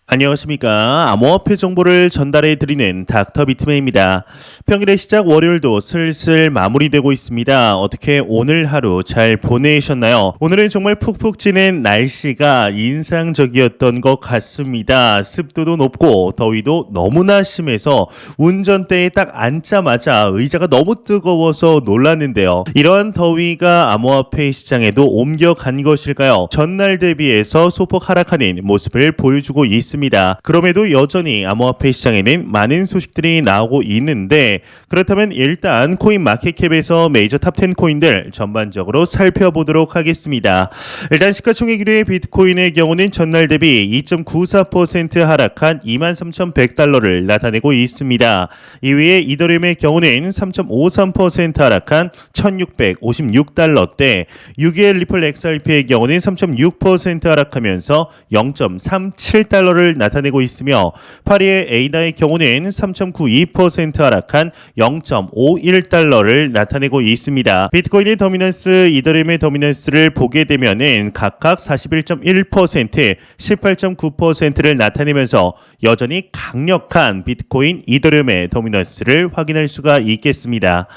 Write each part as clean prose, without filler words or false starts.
안녕하십니까. 암호화폐 정보를 전달해 드리는 닥터 비트맨입니다. 평일의 시작 월요일도 슬슬 마무리되고 있습니다. 어떻게 오늘 하루 잘 보내셨나요? 오늘은 정말 푹푹 찌는 날씨가 인상적이었던 것 같습니다. 습도도 높고 더위도 너무나 심해서 운전대에 딱 앉자마자 의자가 너무 뜨거워서 놀랐는데요. 이러한 더위가 암호화폐 시장에도 옮겨간 것일까요? 전날 대비해서 소폭 하락하는 모습을 보여주고 있습니다. 그럼에도 여전히 암호화폐 시장에는 많은 소식들이 나오고 있는데, 그렇다면 일단 코인 마켓캡에서 메이저 탑10 코인들 전반적으로 살펴보도록 하겠습니다. 일단 시가총액 1위의 비트코인의 경우는 전날 대비 2.94% 하락한 23,100달러를 나타내고 있습니다. 2위의 이더리움의 경우는 3.53% 하락한 1,656달러대, 6위의 리플 XRP의 경우는 3.6% 하락하면서 0.37달러를 나타내고 있으며, 8위의 에이다의 경우는 3.92% 하락한 0.51달러를 나타내고 있습니다. 비트코인의 더미넌스, 이더리움의 더미넌스를 보게 되면은 각각 41.1%, 18.9%를 나타내면서 여전히 강력한 비트코인, 이더리움의 더미넌스를 확인할 수가 있겠습니다.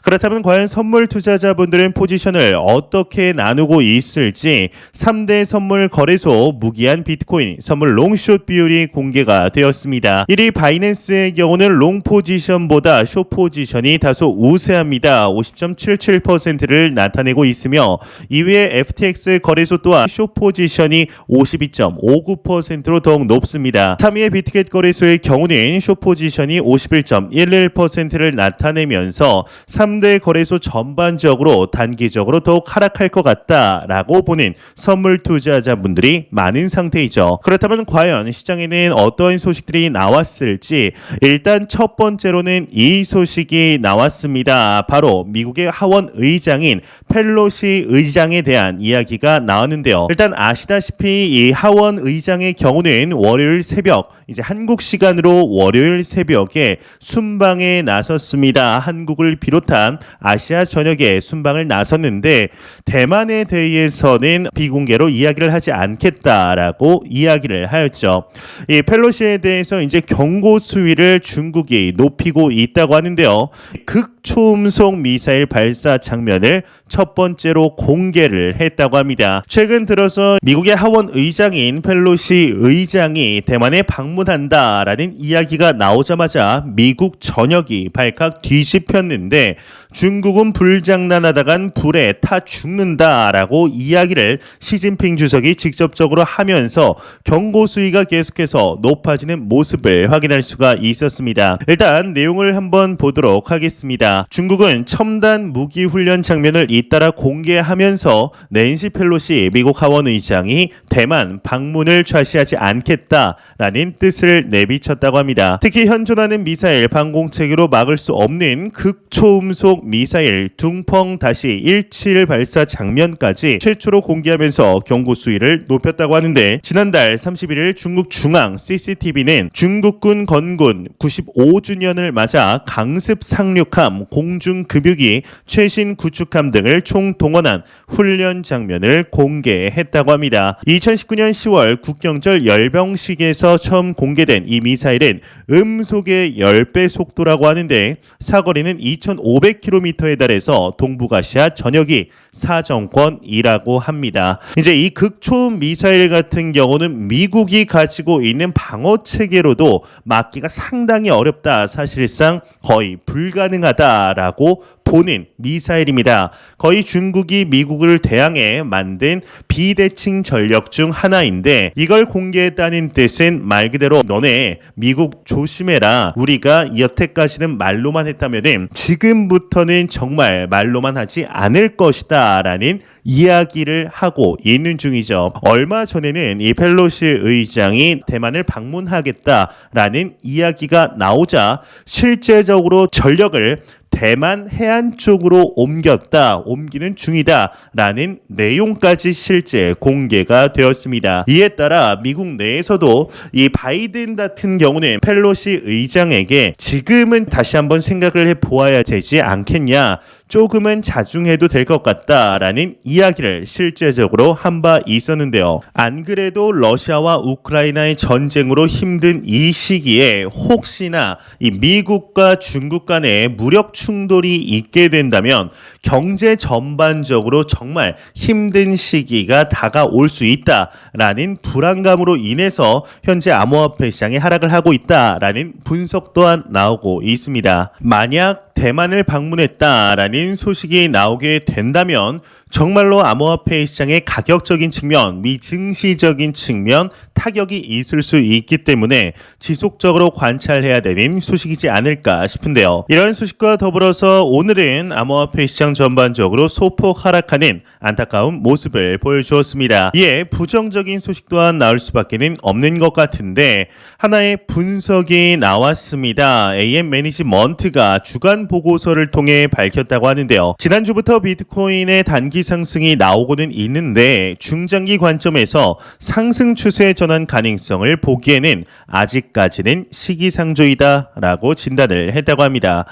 그렇다면 과연 선물 투자자분들은 포지션을 어떻게 나누고 있을지 3대 선물 거래소 무기한 비트코인 선물 롱숏 비율이 공개가 되었습니다. 1위 바이낸스의 경우는 롱 포지션보다 숏 포지션이 다소 우세합니다. 50.77%를 나타내고 있으며, 2위의 FTX 거래소 또한 숏 포지션이 52.59%로 더욱 높습니다. 3위의 비트겟 거래소의 경우는 숏 포지션이 51.11%를 나타내면서 3대 거래소 전반적으로 단기적으로 더욱 하락할 것 같다라고 보는 선물 투자자분들이 많은 상태이죠. 그렇다면 과연 시장에는 어떤 소식들이 나왔을지, 일단 첫 번째로는 이 소식이 나왔습니다. 바로 미국의 하원 의장인 펠로시 의장에 대한 이야기가 나왔는데요. 일단 아시다시피 이 하원 의장의 경우는 월요일 새벽, 이제 한국 시간으로 월요일 새벽에 순방에 나섰습니다. 한국을 비롯한 아시아 전역에 순방을 나섰는데, 대만에 대해서는 비공개로 이야기를 하지 않겠다라고 이야기를 하였죠. 이 펠로시에 대해서 이제 경고 수위를 중국이 높이고 있다고 하는데요. 극초음속 미사일 발사 장면을 첫 번째로 공개를 했다고 합니다. 최근 들어서 미국의 하원 의장인 펠로시 의장이 대만에 방문한다라는 이야기가 나오자마자 미국 전역이 발칵 뒤집혔는데, 중국은 불장난하다간 불에 타 죽는다라고 이야기를 시진핑 주석이 직접적으로 하면서 경고 수위가 계속해서 높아지는 모습을 확인할 수가 있었습니다. 일단 내용을 한번 보도록 하겠습니다. 중국은 첨단 무기 훈련 장면을 잇따라 공개하면서 낸시 펠로시 미국 하원 의장이 대만 방문을 좌시하지 않겠다라는 뜻을 내비쳤다고 합니다. 특히 현존하는 미사일 방공체계로 막을 수 없는 극초음속 미사일 둥펑-17 발사 장면까지 최초로 공개하면서 경고 수위를 높였다고 하는데, 지난달 31일 중국 중앙 CCTV는 중국군 건군 95주년을 맞아 강습 상륙함, 공중급유기, 최신 구축함 등을 총동원한 훈련 장면을 공개했다고 합니다. 2019년 10월 국경절 열병식에서 처음 공개된 이 미사일은 음속의 10배 속도라고 하는데, 사거리는 2,500km에 달해서 동북아시아 전역이 사정권이라고 합니다. 이제 이 극초음 미사일 같은 경우는 미국이 가지고 있는 방어 체계로도 막기가 상당히 어렵다, 사실상 거의 불가능하다라고 보는 미사일입니다. 거의 중국이 미국을 대항해 만든 비대칭 전력 중 하나인데, 이걸 공개했다는 뜻은 말 그대로 너네 미국 조심해라, 우리가 여태까지는 말로만 했다면은 지금부터는 정말 말로만 하지 않을 것이다 라는 이야기를 하고 있는 중이죠. 얼마 전에는 이 펠로시 의장이 대만을 방문하겠다라는 이야기가 나오자 실제적으로 전력을 대만 해안 쪽으로 옮기는 중이다라는 내용까지 실제 공개가 되었습니다. 이에 따라 미국 내에서도 이 바이든 같은 경우는 펠로시 의장에게 지금은 다시 한번 생각을 해보아야 되지 않겠냐, 조금은 자중해도 될 것 같다라는 이야기를 실제적으로 한 바 있었는데요. 안 그래도 러시아와 우크라이나의 전쟁으로 힘든 이 시기에 혹시나 이 미국과 중국 간의 무력 충돌이 있게 된다면 경제 전반적으로 정말 힘든 시기가 다가올 수 있다라는 불안감으로 인해서 현재 암호화폐 시장이 하락을 하고 있다라는 분석 또한 나오고 있습니다. 만약 대만을 방문했다라는 소식이 나오게 된다면 정말로 암호화폐 시장의 가격적인 측면, 미증시적인 측면 타격이 있을 수 있기 때문에 지속적으로 관찰해야 되는 소식이지 않을까 싶은데요. 이런 소식과 더불어서 오늘은 암호화폐 시장 전반적으로 소폭 하락하는 안타까운 모습을 보여주었습니다. 이에 부정적인 소식 또한 나올 수밖에 없는 것 같은데 하나의 분석이 나왔습니다. AM 매니지먼트가 주간 보고서를 통해 밝혔다고 하는데요. 지난주부터 비트코인의 단기 상승이 나오고는 있는데 중장기 관점에서 상승 추세 전환 가능성을 보기에는 아직까지는 시기상조이다라고 진단을 했다고 합니다.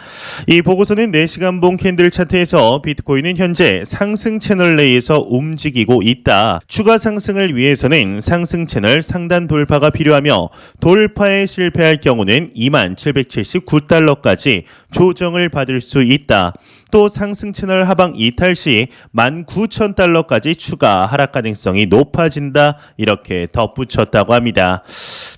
이 보고서는 4시간봉 캔들 차트에서 비트코인은 현재 상승 채널 내에서 움직이고 있다. 추가 상승을 위해서는 상승 채널 상단 돌파가 필요하며 돌파에 실패할 경우는 2779달러까지 조정을 받을 수 있다. 또 상승 채널 하방 이탈 시 19,000달러까지 추가 하락 가능성이 높아진다. 이렇게 덧붙였다고 합니다.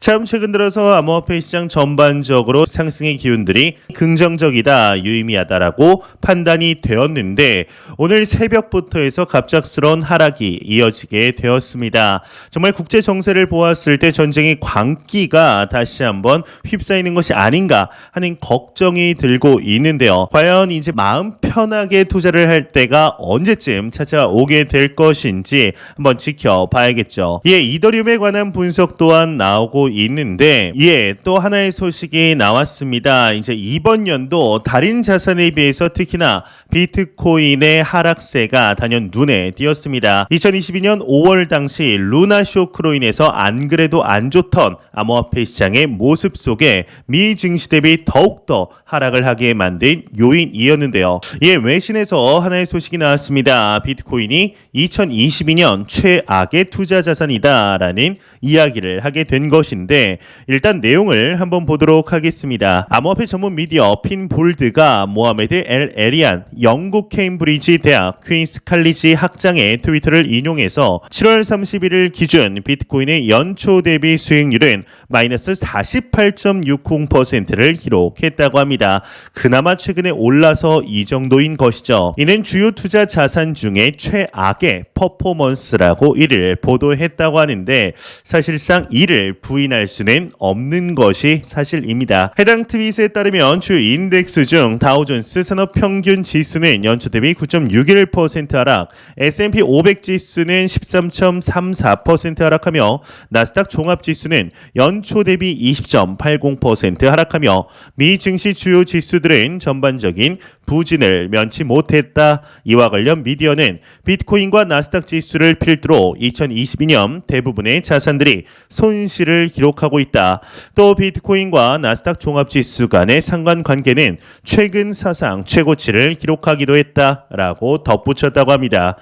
참 최근 들어서 암호화폐 시장 전반적으로 상승의 기운들이 긍정적이다, 유의미하다라고 판단이 되었는데 오늘 새벽부터 해서 갑작스러운 하락이 이어지게 되었습니다. 정말 국제 정세를 보았을 때 전쟁의 광기가 다시 한번 휩싸이는 것이 아닌가 하는 걱정이 들고 있는데요. 과연 이제 마음 편하게 투자를 할 때가 언제쯤 찾아오게 될 것인지 한번 지켜봐야겠죠. 이에 이더리움에 관한 분석 또한 나오고 있는데 이에 또 하나의 소식이 나왔습니다. 이제 이번 연도 다른 자산에 비해서 특히나 비트코인의 하락세가 단연 눈에 띄었습니다. 2022년 5월 당시 루나 쇼크로 인해서 안 그래도 안 좋던 암호화폐 시장의 모습 속에 미 증시 대비 더욱더 하락을 하게 만든 요인이었는데요. 이에 외신에서 하나의 소식이 나왔습니다. 비트코인이 2022년 최악의 투자 자산이다라는 이야기를 하게 된 것인데 일단 내용을 한번 보도록 하겠습니다. 암호화폐 전문 미디어 핀볼드가 모하메드 엘 에리안 영국 케임브리지 대학 퀸스 칼리지 학장의 트위터를 인용해서 7월 31일 기준 비트코인의 연초 대비 수익률은 마이너스 48.60%를 기록했다고 합니다. 그나마 최근에 올라서 이 정도인 것이죠. 이는 주요 투자 자산 중에 최악의 퍼포먼스라고 이를 보도했다고 하는데 사실상 이를 부인할 수는 없는 것이 사실입니다. 해당 트윗에 따르면 주요 인덱스 중 다우존스 산업평균 지수는 연초 대비 9.61% 하락, S&P 500 지수는 13.34% 하락하며 나스닥 종합지수는 연초 대비 20.80% 하락하며 미 증시 주요 지수들은 전반적인 부진을 면치 못했다. 이와 관련 미디어는 비트코인과 나스닥 지수를 필두로 2022년 대부분의 자산들이 손실을 기록하고 있다. 또 비트코인과 나스닥 종합지수 간의 상관관계는 최근 사상 최고치를 기록하기도 했다라고 덧붙였다고 합니다.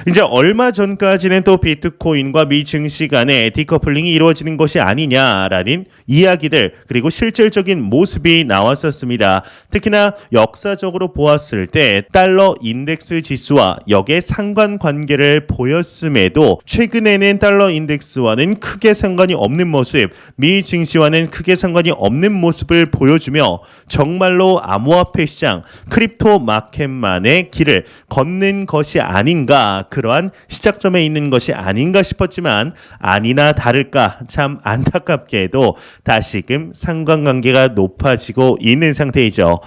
이제 얼마 전까지는 또 비트코인과 미 증시 간의 디커플링이 이루어지는 것이 아니냐라는 이야기들 그리고 실질적인 모습이 나왔었습니다. 특히나 역사적으로 보았을 때 달러 인덱스 지수와 역의 상관관계를 보였음에도 최근에는 달러 인덱스와는 크게 상관이 없는 모습, 미 증시와는 크게 상관이 없는 모습을 보여주며 정말로 암호화폐 시장, 크립토 마켓만의 길을 걷는 것이 아닌가, 그러한 시작점에 있는 것이 아닌가 싶었지만 아니나 다를까 참 안타깝게도 다시금 상관관계가 높아지고 있는 상태이죠.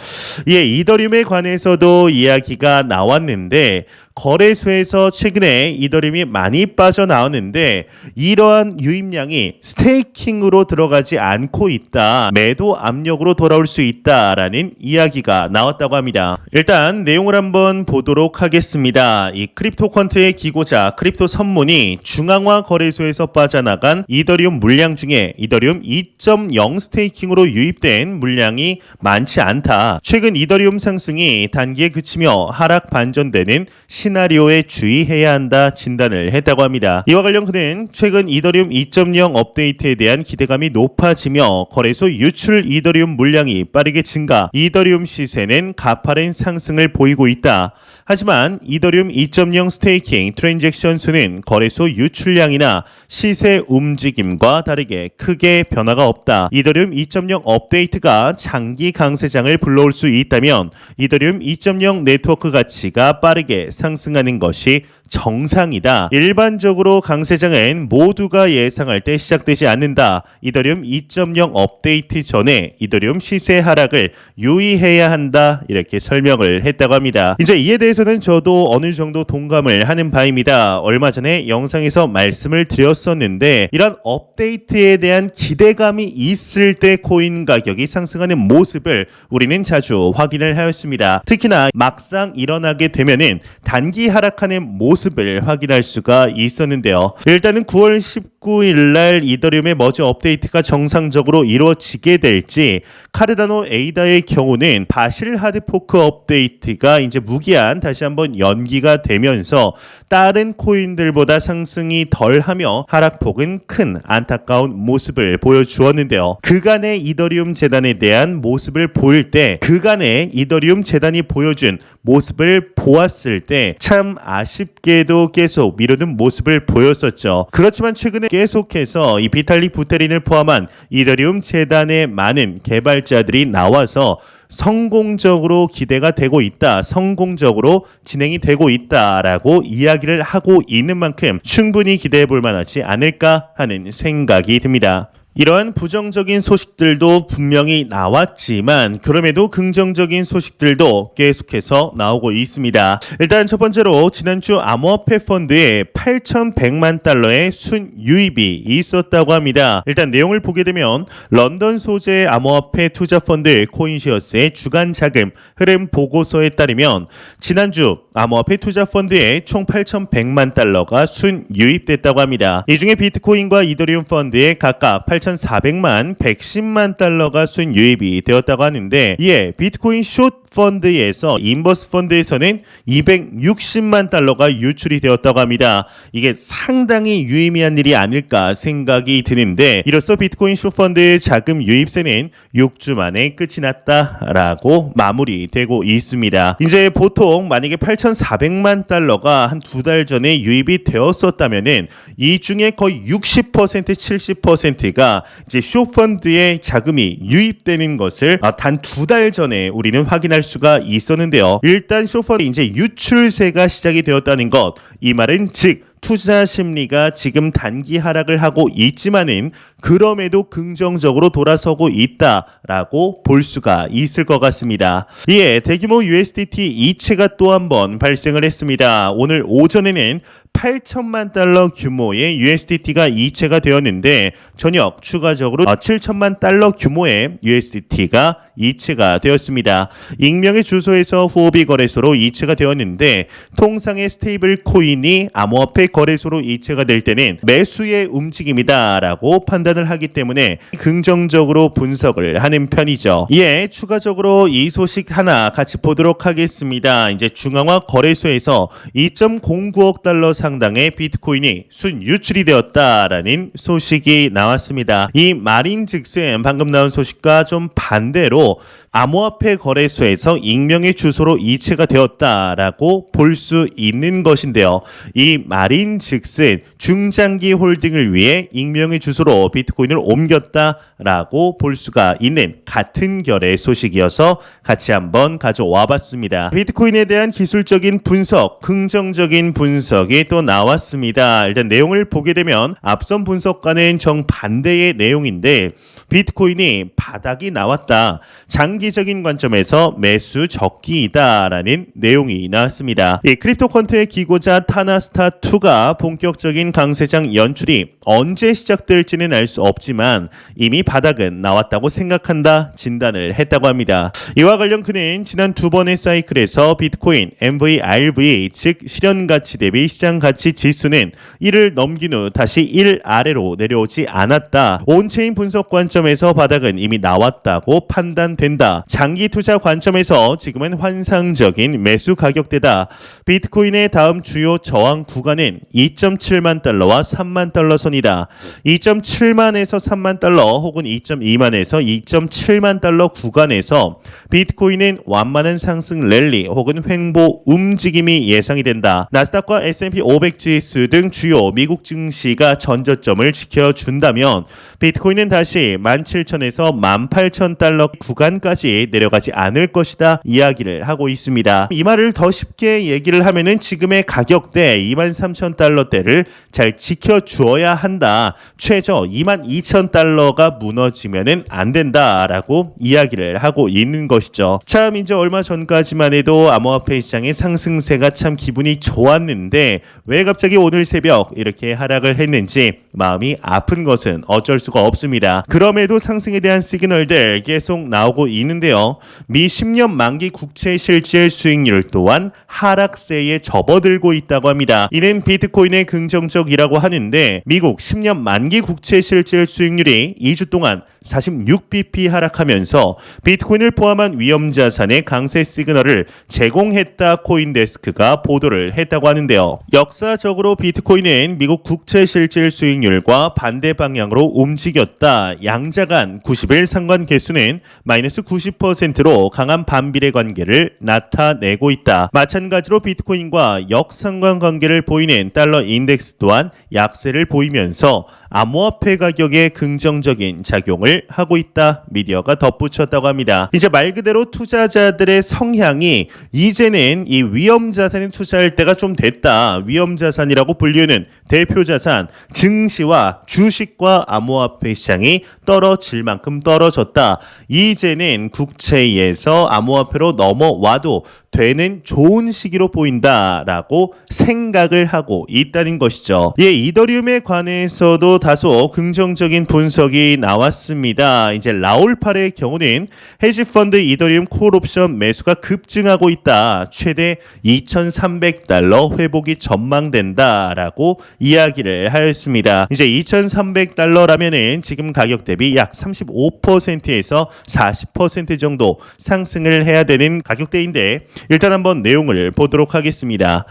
이에 이더리움에 관해서도 이야기가 나왔는데 거래소에서 최근에 이더리움이 많이 빠져나오는데 이러한 유입량이 스테이킹으로 들어가지 않고 있다. 매도 압력으로 돌아올 수 있다라는 이야기가 나왔다고 합니다. 일단 내용을 한번 보도록 하겠습니다. 이 크립토 퀀트의 기고자 크립토 선문이 중앙화 거래소에서 빠져나간 이더리움 물량 중에 이더리움 2.0 스테이킹으로 유입된 물량이 많지 않다. 최근 이더리움 상승이 단기에 그치며 하락 반전되는 시나리오에 주의해야 한다 진단을 했다고 합니다. 이와 관련 그는 최근 이더리움 2.0 업데이트에 대한 기대감이 높아지며 거래소 유출 이더리움 물량이 빠르게 증가, 이더리움 시세는 가파른 상승을 보이고 있다. 하지만 이더리움 2.0 스테이킹 트랜잭션 수는 거래소 유출량이나 시세 움직임과 다르게 크게 변화가 없다. 이더리움 2.0 업데이트가 장기 강세장을 불러올 수 있다면 이더리움 2.0 네트워크 가치가 빠르게 상승하는 것이 정상이다. 일반적으로 강세장은 모두가 예상할 때 시작되지 않는다. 이더리움 2.0 업데이트 전에 이더리움 시세 하락을 유의해야 한다. 이렇게 설명을 했다고 합니다. 이제 이에 대해서는 저도 어느 정도 동감을 하는 바입니다. 얼마 전에 영상에서 말씀을 드렸었는데 이런 업데이트에 대한 기대감이 있을 때 코인 가격이 상승하는 모습을 우리는 자주 확인을 하였습니다. 특히나 막상 일어나게 되면은 단기 하락하는 모습을 확인할 수가 있었는데요. 일단은 9월 19일 날 이더리움의 머지 업데이트가 정상적으로 이루어지게 될지, 카르다노 에이다의 경우는 바실 하드포크 업데이트가 이제 무기한 다시 한번 연기가 되면서 다른 코인들보다 상승이 덜하며 하락폭은 큰 안타까운 모습을 보여주었는데요. 그간의 이더리움 재단에 대한 모습을 보일 때, 그간의 이더리움 재단이 보여준 모습을 보았을 때 참 아쉽게도 계속 미루는 모습을 보였었죠. 그렇지만 최근에 계속해서 이 비탈릭 부테린을 포함한 이더리움 재단의 많은 개발자들이 나와서 성공적으로 기대가 되고 있다, 성공적으로 진행이 되고 있다라고 이야기를 하고 있는 만큼 충분히 기대해 볼 만하지 않을까 하는 생각이 듭니다. 이러한 부정적인 소식들도 분명히 나왔지만 그럼에도 긍정적인 소식들도 계속해서 나오고 있습니다. 일단 첫 번째로 지난주 암호화폐 펀드에 8,100만 달러의 순유입이 있었다고 합니다. 일단 내용을 보게 되면 런던 소재 암호화폐 투자 펀드 코인시어스의 주간 자금 흐름 보고서에 따르면 지난주 암호화폐 투자 펀드에 총 8,100만 달러가 순유입됐다고 합니다. 이 중에 비트코인과 이더리움 펀드에 각각 8,400만, 110만 달러가 순유입이 되었다고 하는데, 이에 비트코인 숏 펀드에서 인버스 펀드에서는 260만 달러가 유출이 되었다고 합니다. 이게 상당히 유의미한 일이 아닐까 생각이 드는데, 이로써 비트코인 숏 펀드의 자금 유입세는 6주 만에 끝이 났다라고 마무리되고 있습니다. 이제 보통 만약에 8,400만 달러가 한 두 달 전에 유입이 되었었다면은 이 중에 거의 60%, 70%가 이제 숏 펀드에 자금이 유입되는 것을 단 두 달 전에 우리는 확인할 수가 있었는데요. 일단 숏펀드 이제 유출세가 시작이 되었다는 것, 이 말은 즉 투자 심리가 지금 단기 하락을 하고 있지만은 그럼에도 긍정적으로 돌아서고 있다라고 볼 수가 있을 것 같습니다. 이에 대규모 USDT 이체가 또 한 번 발생을 했습니다. 오늘 오전에는 8천만 달러 규모의 USDT가 이체가 되었는데 저녁 추가적으로 7천만 달러 규모의 USDT가 이체가 되었습니다. 익명의 주소에서 후오비 거래소로 이체가 되었는데 통상의 스테이블 코인이 암호화폐 거래소로 이체가 될 때는 매수의 움직임이다라고 판단을 하기 때문에 긍정적으로 분석을 하는 편이죠. 이에 추가적으로 이 소식 하나 같이 보도록 하겠습니다. 이제 중앙화 거래소에서 2.09억 달러 상당의 비트코인이 순유출이 되었다라는 소식이 나왔습니다. 이 말인즉슨 방금 나온 소식과 좀 반대로 암호화폐 거래소에서 익명의 주소로 이체가 되었다라고 볼 수 있는 것인데요. 이 말인즉슨 중장기 홀딩을 위해 익명의 주소로 비트코인을 옮겼다라고 볼 수가 있는 같은 결의 소식이어서 같이 한번 가져와 봤습니다. 비트코인에 대한 기술적인 분석, 긍정적인 분석이 또 나왔습니다. 일단 내용을 보게 되면 앞선 분석과는 정반대의 내용인데 비트코인이 바닥이 나왔다, 장기 단기적인 관점에서 매수 적기이다라는 내용이 나왔습니다. 이 크립토 퀀트의 기고자 타나스타2가 본격적인 강세장 연출이 언제 시작될지는 알 수 없지만 이미 바닥은 나왔다고 생각한다 진단을 했다고 합니다. 이와 관련 그는 지난 두 번의 사이클에서 비트코인 MVRV 즉 실현가치 대비 시장가치 지수는 1을 넘긴 후 다시 1 아래로 내려오지 않았다. 온체인 분석 관점에서 바닥은 이미 나왔다고 판단된다. 장기 투자 관점에서 지금은 환상적인 매수 가격대다. 비트코인의 다음 주요 저항 구간은 2.7만 달러와 3만 달러 선이다. 2.7만에서 3만 달러 혹은 2.2만에서 2.7만 달러 구간에서 비트코인은 완만한 상승 랠리 혹은 횡보 움직임이 예상이 된다. 나스닥과 S&P 500 지수 등 주요 미국 증시가 전저점을 지켜준다면 비트코인은 다시 17,000에서 18,000달러 구간까지 내려가지 않을 것이다 이야기를 하고 있습니다. 이 말을 더 쉽게 얘기를 하면은 지금의 가격대 23,000달러대를 잘 지켜주어야 한다. 최저 22,000달러가 무너지면은 안 된다라고 이야기를 하고 있는 것이죠. 참 이제 얼마 전까지만 해도 암호화폐 시장의 상승세가 참 기분이 좋았는데 왜 갑자기 오늘 새벽 이렇게 하락을 했는지 마음이 아픈 것은 어쩔 수가 없습니다. 그럼에도 상승에 대한 시그널들 계속 나오고 있는데요. 미 10년 만기 국채 실질 수익률 또한 하락세에 접어들고 있다고 합니다. 이는 비트코인의 긍정적이라고 하는데 미국 10년 만기 국채 실질 수익률이 2주 동안 46bp 하락하면서 비트코인을 포함한 위험자산의 강세 시그널을 제공했다 코인데스크가 보도를 했다고 하는데요. 역사적으로 비트코인은 미국 국채 실질 수익률과 반대 방향으로 움직였다. 양자간 90일 상관 개수는 마이너스 90%로 강한 반비례 관계를 나타내고 있다. 마찬가지로 비트코인과 역상관 관계를 보이는 달러 인덱스 또한 약세를 보이면서 암호화폐 가격에 긍정적인 작용을 하고 있다. 미디어가 덧붙였다고 합니다. 이제 말 그대로 투자자들의 성향이 이제는 이 위험자산에 투자할 때가 좀 됐다. 위험자산이라고 불리는 대표자산 증시와 주식과 암호화폐 시장이 떨어질 만큼 떨어졌다. 이제는 국채에서 암호화폐로 넘어와도 되는 좋은 시기로 보인다라고 생각을 하고 있다는 것이죠. 예, 이더리움에 관해서도 다소 긍정적인 분석이 나왔습니다. 이제 라울팔의 경우는 헤지펀드 이더리움 콜옵션 매수가 급증하고 있다. 최대 2,300달러 회복이 전망된다라고 이야기를 하였습니다. 이제 2,300달러라면은 지금 가격 대비 약 35%에서 40% 정도 상승을 해야 되는 가격대인데 일단 한번 내용을 보도록 하겠습니다.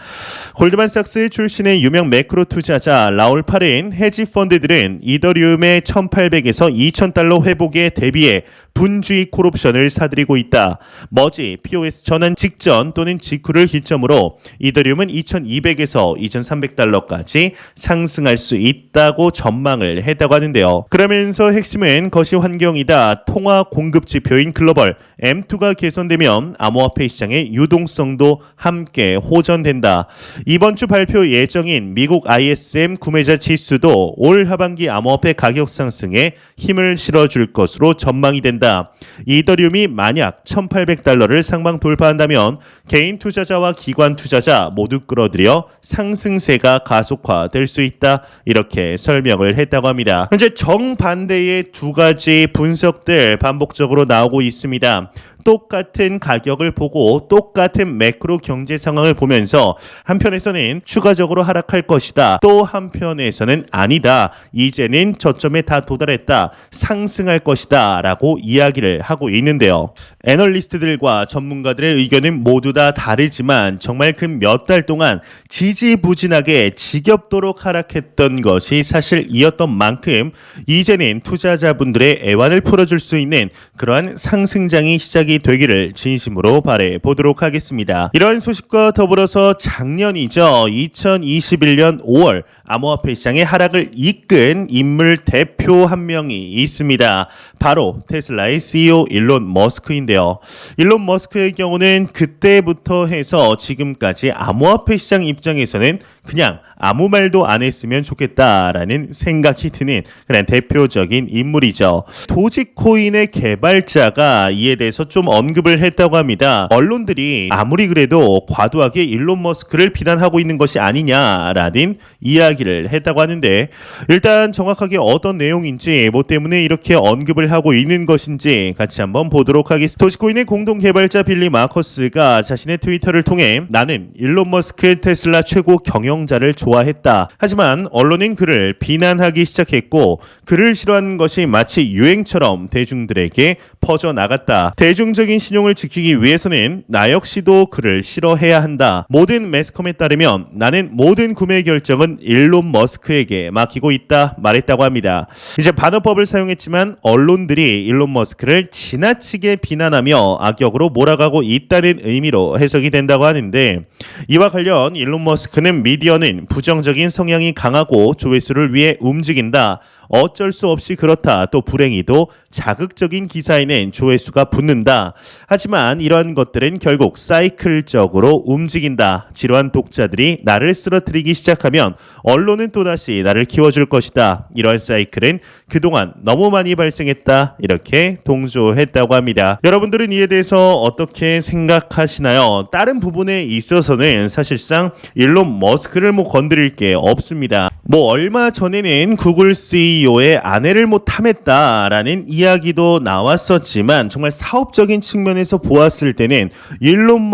골드만삭스 출신의 유명 매크로 투자자 라울팔은 헤지 펀드들은 이더리움의 1,800에서 2,000달러 회복에 대비해 분주히 콜옵션을 사들이고 있다. 머지, POS 전환 직전 또는 직후를 기점으로 이더리움은 2,200에서 2,300달러까지 상승할 수 있다고 전망을 했다고 하는데요. 그러면서 핵심은 거시 환경이다. 통화 공급 지표인 글로벌 M2가 개선되면 암호화폐 시장의 유동성도 함께 호전된다. 이번 주 발표 예정인 미국 ISM 구매자 지수도 올 하반기 암호화폐 가격 상승에 힘을 실어줄 것으로 전망이 된다. 이더리움이 만약 1,800달러를 상방 돌파한다면 개인 투자자와 기관 투자자 모두 끌어들여 상승세가 가속화될 수 있다. 이렇게 설명을 했다고 합니다. 현재 정반대의 두 가지 분석들 반복적으로 나오고 있습니다. 똑같은 가격을 보고 똑같은 매크로 경제 상황을 보면서 한편에서는 추가적으로 하락할 것이다. 또 한편에서는 아니다. 이제는 저점에 다 도달했다. 상승할 것이다. 라고 이야기를 하고 있는데요. 애널리스트들과 전문가들의 의견은 모두 다 다르지만 정말 그 몇 달 동안 지지부진하게 지겹도록 하락했던 것이 사실이었던 만큼 이제는 투자자분들의 애환을 풀어줄 수 있는 그러한 상승장이 시작이 되기를 진심으로 바라보도록 보도록 하겠습니다. 이러한 소식과 더불어서 작년이죠. 2021년 5월 암호화폐 시장의 하락을 이끈 인물 대표 한 명이 있습니다. 바로 테슬라의 CEO 일론 머스크인데요. 일론 머스크의 경우는 그때부터 해서 지금까지 암호화폐 시장 입장에서는 그냥 아무 말도 안 했으면 좋겠다라는 생각이 드는 그런 대표적인 인물이죠. 도지코인의 개발자가 이에 대해서 좀 좀 언급을 했다고 합니다. 언론들이 아무리 그래도 과도하게 일론 머스크를 비난하고 있는 것이 아니냐라는 이야기를 했다고 하는데, 일단 정확하게 어떤 내용인지 뭐 때문에 이렇게 언급을 하고 있는 것인지 같이 한번 보도록 하겠습니다. 도지코인의 공동 개발자 빌리 마커스가 자신의 트위터를 통해 나는 일론 머스크 테슬라 최고 경영자를 좋아했다. 하지만 언론인 그를 비난하기 시작했고 그를 싫어하는 것이 마치 유행처럼 대중들에게 퍼져나갔다. 대중적인 신용을 지키기 위해서는 나 역시도 그를 싫어해야 한다. 모든 매스컴에 따르면 나는 모든 구매 결정은 일론 머스크에게 맡기고 있다 말했다고 합니다. 이제 반어법을 사용했지만 언론들이 일론 머스크를 지나치게 비난하며 악역으로 몰아가고 있다는 의미로 해석이 된다고 하는데, 이와 관련 일론 머스크는 미디어는 부정적인 성향이 강하고 조회수를 위해 움직인다. 어쩔 수 없이 그렇다. 또 불행히도 자극적인 기사에는 조회수가 붙는다. 하지만 이러한 것들은 결국 사이클적으로 움직인다. 지루한 독자들이 나를 쓰러뜨리기 시작하면 언론은 또다시 나를 키워줄 것이다. 이러한 사이클은 그동안 너무 많이 발생했다. 이렇게 동조했다고 합니다. 여러분들은 이에 대해서 어떻게 생각하시나요? 다른 부분에 있어서는 사실상 일론 머스크를 건드릴 게 없습니다. 얼마 전에는 구글 CEO의 아내를 탐했다라는 이야기도 나왔었지만, 정말 사업적인 측면에서 보았을 때는 일론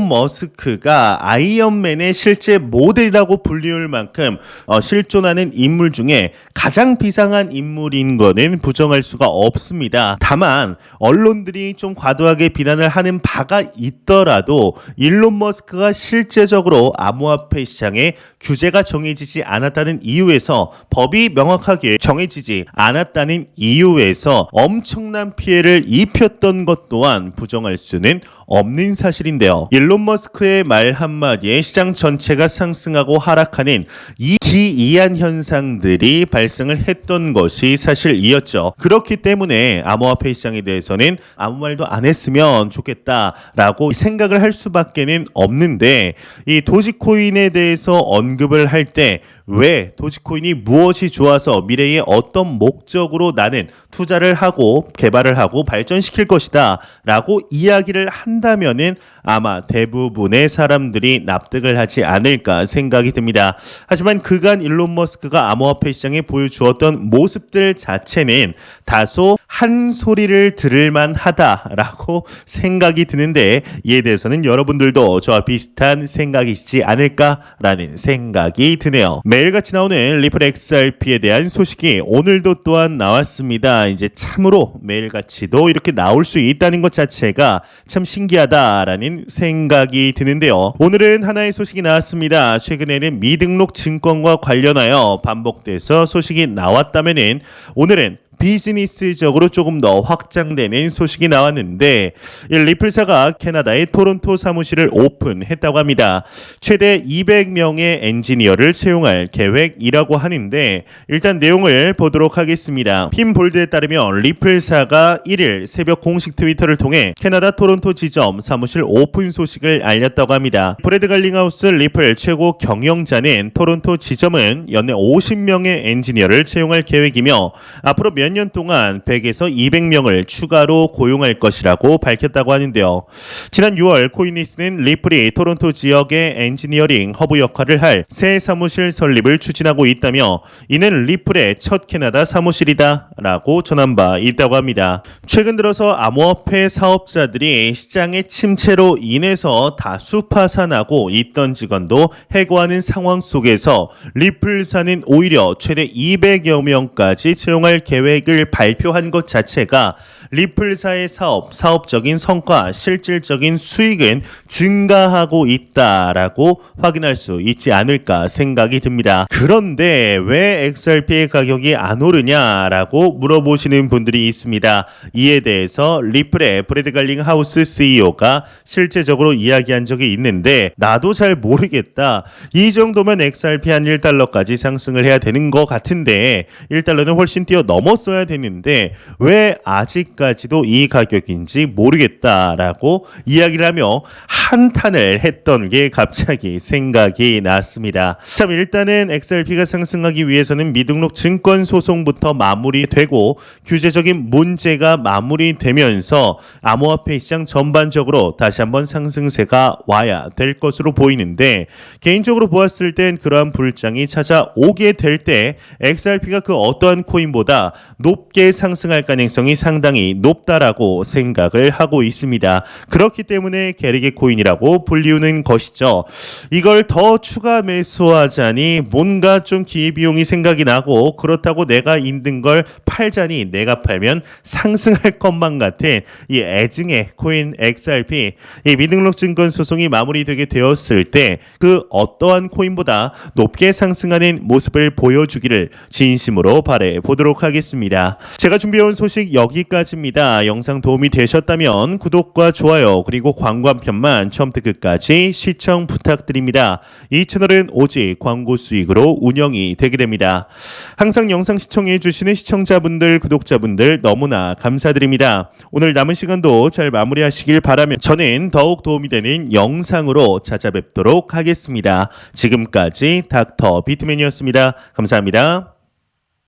머스크가 아이언맨의 실제 모델이라고 불리울 만큼 실존하는 인물 중에 가장 비상한 인물인 거는 부정할 수가 없습니다. 다만 언론들이 좀 과도하게 비난을 하는 바가 있더라도 일론 머스크가 실제적으로 암호화폐 시장에 규제가 정해지지 않았다는 이유에서, 법이 명확하게 정해지지 않았다는 이유에서 엄청난 피해를 입혔던 것 또한 부정할 수는 없는 사실인데요. 일론 머스크의 말 한마디에 시장 전체가 상승하고 하락하는 이 기이한 현상들이 발생을 했던 것이 사실이었죠. 그렇기 때문에 암호화폐 시장에 대해서는 아무 말도 안 했으면 좋겠다라고 생각을 할 수밖에는 없는데, 이 도지코인에 대해서 언급을 할 때 왜 도지코인이 무엇이 좋아서 미래에 어떤 목적으로 나는 투자를 하고 개발을 하고 발전시킬 것이다 라고 이야기를 한다면은 아마 대부분의 사람들이 납득을 하지 않을까 생각이 듭니다. 하지만 그간 일론 머스크가 암호화폐 시장에 보여주었던 모습들 자체는 다소 한 소리를 들을만 하다라고 생각이 드는데, 이에 대해서는 여러분들도 저와 비슷한 생각이시지 않을까라는 생각이 드네요. 매일같이 나오는 리플 XRP에 대한 소식이 오늘도 또한 나왔습니다. 이제 참으로 매일같이도 이렇게 나올 수 있다는 것 자체가 참 신기하다라는 생각이 드는데요. 오늘은 하나의 소식이 나왔습니다. 최근에는 미등록 증권과 관련하여 반복돼서 소식이 나왔다면은 오늘은 비즈니스적으로 조금 더 확장되는 소식이 나왔는데, 리플사가 캐나다의 토론토 사무실을 오픈했다고 합니다. 최대 200명의 엔지니어를 채용할 계획이라고 하는데, 일단 내용을 보도록 하겠습니다. 핀볼드에 따르면 리플사가 1일 새벽 공식 트위터를 통해 캐나다 토론토 지점 사무실 오픈 소식을 알렸다고 합니다. 브래드 갈링하우스 리플 최고 경영자는 토론토 지점은 연내 50명의 엔지니어를 채용할 계획이며 앞으로 몇 년 동안 100에서 200명을 추가로 고용할 것이라고 밝혔다고 하는데요. 지난 6월 코인리스는 리플이 토론토 지역의 엔지니어링 허브 역할을 할 새 사무실 설립을 추진하고 있다며, 이는 리플의 첫 캐나다 사무실이다 라고 전한 바 있다고 합니다. 최근 들어서 암호화폐 사업자들이 시장의 침체로 인해서 다수 파산하고 있던 직원도 해고하는 상황 속에서 리플사는 오히려 최대 200여 명까지 채용할 계획을 발표한 것 자체가 리플사의 사업적인 성과, 실질적인 수익은 증가하고 있다라고 확인할 수 있지 않을까 생각이 듭니다. 그런데 왜 XRP의 가격이 안 오르냐라고 물어보시는 분들이 있습니다. 이에 대해서 리플의 브래드 갈링 하우스 CEO가 실제적으로 이야기한 적이 있는데, 나도 잘 모르겠다. 이 정도면 XRP 한 $1까지 상승을 해야 되는 것 같은데 1달러는 훨씬 뛰어넘었어 나왔어야 됐는데 왜 아직까지도 이 가격인지 모르겠다라고 이야기를 하며 한탄을 했던 게 갑자기 생각이 났습니다. 참 일단은 XRP가 상승하기 위해서는 미등록 증권 소송부터 마무리되고 규제적인 문제가 마무리되면서 암호화폐 시장 전반적으로 다시 한번 상승세가 와야 될 것으로 보이는데 개인적으로 보았을 땐 그러한 불장이 찾아오게 될 때 XRP가 그 어떠한 코인보다 높게 상승할 가능성이 상당히 높다라고 생각을 하고 있습니다. 그렇기 때문에 게르게 코인이라고 불리우는 것이죠. 이걸 더 추가 매수하자니 뭔가 좀 기회비용이 생각이 나고 그렇다고 내가 있는 걸 팔자니 내가 팔면 상승할 것만 같은 이 애증의 코인 XRP 이 미등록 증권 소송이 마무리되게 되었을 때 그 어떠한 코인보다 높게 상승하는 모습을 보여주기를 진심으로 바래 보도록 하겠습니다. 제가 준비해온 소식 여기까지입니다. 영상 도움이 되셨다면 구독과 좋아요 그리고 광고 한 편만 처음부터 끝까지 시청 부탁드립니다. 이 채널은 오직 광고 수익으로 운영이 되게 됩니다. 항상 영상 시청해 주시는 시청자분들 구독자분들 너무나 감사드립니다. 오늘 남은 시간도 잘 마무리하시길 바라며 저는 더욱 도움이 되는 영상으로 찾아뵙도록 하겠습니다. 지금까지 닥터 비트맨이었습니다. 감사합니다.